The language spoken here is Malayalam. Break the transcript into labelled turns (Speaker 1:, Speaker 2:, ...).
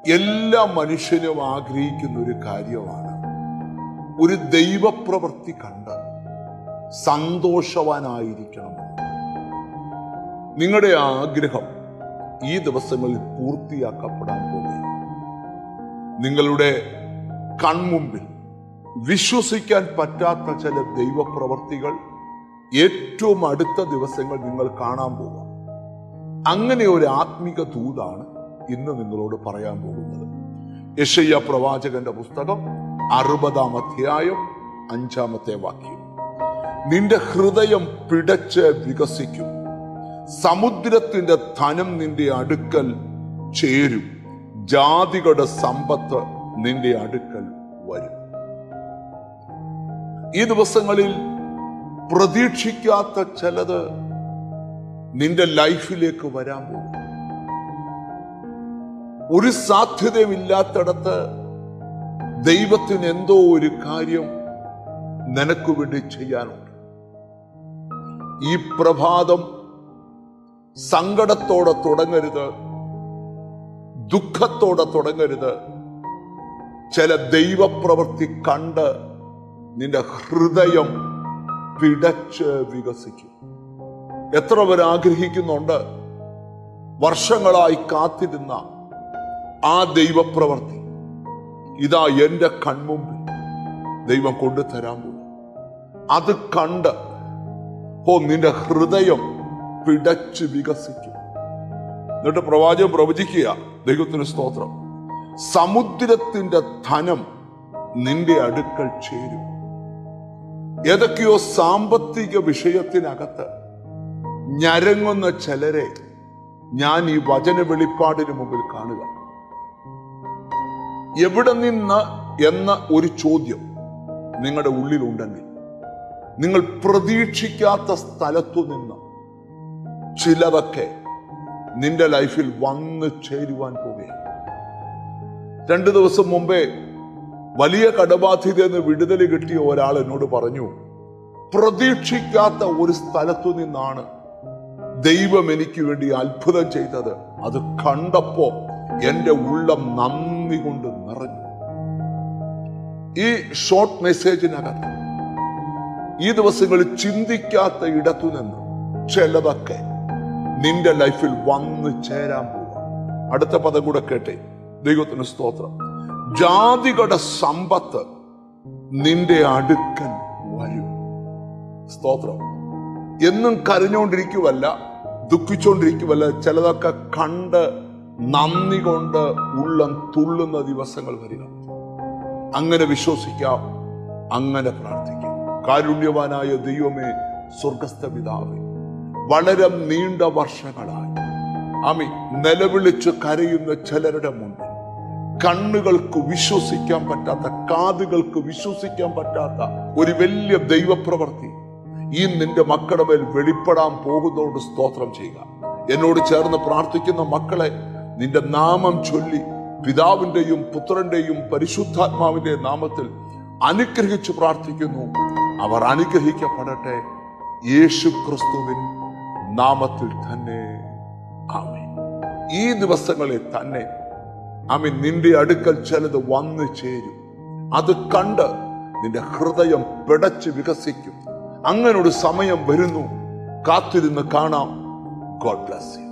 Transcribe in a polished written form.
Speaker 1: എല്ലാ മനുഷ്യനും ആഗ്രഹിക്കുന്ന ഒരു കാര്യമാണ് ഒരു ദൈവപ്രവൃത്തി കണ്ട് സന്തോഷവാനായിരിക്കണം. നിങ്ങളുടെ ആഗ്രഹം ഈ ദിവസങ്ങളിൽ പൂർത്തിയാക്കപ്പെടാൻ പോകുന്നു. നിങ്ങളുടെ കൺമുമ്പിൽ വിശ്വസിക്കാൻ പറ്റാത്ത ചില ദൈവപ്രവർത്തികൾ ഏറ്റവും അടുത്ത ദിവസങ്ങൾ നിങ്ങൾ കാണാൻ പോകും. അങ്ങനെ ഒരു ആത്മീക ദൂതാണ് ഇന്ന് നിങ്ങളോട് പറയാൻ പോകുന്നത്. യെശയ്യാ പ്രവാചകന്റെ പുസ്തകം 60-ാം അധ്യായം 5-ാമത്തെ വാക്യം. നിന്റെ ഹൃദയം പിടച്ച് വികസിക്കും, സമുദ്രത്തിന്റെ ധനം നിന്റെ അടുക്കൽ ചേരും, ജാതികളുടെ സമ്പത്ത് നിന്റെ അടുക്കൽ വരും. ഈ ദിവസങ്ങളിൽ പ്രതീക്ഷിക്കാത്ത ചിലത് നിന്റെ ലൈഫിലേക്ക് വരാൻ പോകും. ഒരു സാധ്യതയുമില്ലാത്തിടത്ത് ദൈവത്തിന് എന്തോ ഒരു കാര്യം നിനക്ക് വേണ്ടി ചെയ്യാനുണ്ട്. ഈ പ്രഭാതം സങ്കടത്തോടെ തുടങ്ങരുത്, ദുഃഖത്തോടെ തുടങ്ങരുത്. ചില ദൈവപ്രവൃത്തി കണ്ട് നിന്റെ ഹൃദയം പിടച്ച് വികസിക്കും. എത്ര പേർ ആഗ്രഹിക്കുന്നുണ്ട് വർഷങ്ങളായി കാത്തിരുന്ന ആ ദൈവപ്രവൃത്തി ഇതാ എന്റെ കൺമുമ്പിൽ ദൈവം കൊണ്ടുതരാൻ പോകും. അത് കണ്ട് നിന്റെ ഹൃദയം പിടച്ച് വികസിക്കും. എന്നിട്ട് പ്രവാചകൻ പ്രവചിക്കുക, ദൈവത്തിന് സ്തോത്രം, സമുദ്രത്തിന്റെ ധനം നിന്റെ അടുക്കൽ ചേരും. ഏതൊക്കെയോ സാമ്പത്തിക വിഷയത്തിനകത്ത് ഞരങ്ങുന്ന ചിലരെ ഞാൻ ഈ വചന വെളിപ്പാടിന് മുമ്പിൽ കാണുക. എവിടെ നിന്ന് എന്ന ഒരു ചോദ്യം നിങ്ങളുടെ ഉള്ളിലുണ്ടെങ്കിൽ, നിങ്ങൾ പ്രതീക്ഷിക്കാത്ത സ്ഥലത്തു നിന്ന് ചിലതൊക്കെ നിന്റെ ലൈഫിൽ വന്നു ചേരുവാൻ പോവുകയാണ്. 2 ദിവസം മുമ്പേ വലിയ കടബാധ്യതയിൽ നിന്ന് വിടുതൽ കിട്ടിയ ഒരാൾ എന്നോട് പറഞ്ഞു, പ്രതീക്ഷിക്കാത്ത ഒരു സ്ഥലത്തു നിന്നാണ് ദൈവം എനിക്ക് വേണ്ടി അത്ഭുതം ചെയ്തത്. അത് കണ്ടപ്പോ എന്റെ ഉള്ളം നന്ദി കൊണ്ട് നിറഞ്ഞു. ഈ ഷോർട്ട് മെസ്സേജിനകത്ത് ഈ ദിവസങ്ങളിൽ ചിന്തിക്കാത്ത ഇടത്തു നിന്ന് ചിലതൊക്കെ നിന്റെ ലൈഫിൽ വന്നു ചേരാൻ പോവാം. അടുത്ത പദം കൂടെ കേട്ടെ, ദൈവത്തിന് സ്തോത്രം. ജാതികളുടെ സമ്പത്ത് നിന്റെ അടുക്കൽ വരും. സ്തോത്രം. എന്നും കരഞ്ഞുകൊണ്ടിരിക്കുവല്ല, ദുഃഖിച്ചുകൊണ്ടിരിക്കുവല്ല, ചിലതൊക്കെ കണ്ട് നന്ദി കൊണ്ട് ഉള്ളം തുള്ളുന്ന ദിവസങ്ങൾ വരിക. അങ്ങനെ വിശ്വസിക്കാം, അങ്ങനെ പ്രാർത്ഥിക്കാം. കാരുണ്യവാനായ ദൈവമേ, സ്വർഗസ്ഥ പിതാവേ, വളരെ നീണ്ട വർഷങ്ങളായി ആമീൻ നിലവിളിച്ച് കരയുന്ന ചിലരുടെ മുന്നിൽ കണ്ണുകൾക്ക് വിശ്വസിക്കാൻ പറ്റാത്ത, കാതുകൾക്ക് വിശ്വസിക്കാൻ പറ്റാത്ത ഒരു വലിയ ദൈവപ്രവൃത്തി ഈ നിന്റെ മക്കളുടെ മേൽ വെളിപ്പെടാൻ പോകുന്നതോട് സ്തോത്രം ചെയ്യുക. എന്നോട് ചേർന്ന് പ്രാർത്ഥിക്കുന്ന മക്കളെ നിന്റെ നാമം ചൊല്ലി പിതാവിന്റെയും പുത്രന്റെയും പരിശുദ്ധാത്മാവിന്റെ നാമത്തിൽ അനുഗ്രഹിച്ച് പ്രാർത്ഥിക്കുന്നു. അവർ അനുഗ്രഹിക്കപ്പെടട്ടെ, യേശു ക്രിസ്തുവിൻ നാമത്തിൽ തന്നെ. ആമേൻ. ഈ ദിവസങ്ങളിൽ തന്നെ ആമേൻ നിന്റെ അടുക്കൽ ചിലത് വന്നു ചേരും. അത് കണ്ട് നിന്റെ ഹൃദയം പിടച്ച് വികസിക്കും. അങ്ങനൊരു സമയം വരുന്നു, കാത്തിരുന്ന് കാണാം. God bless you.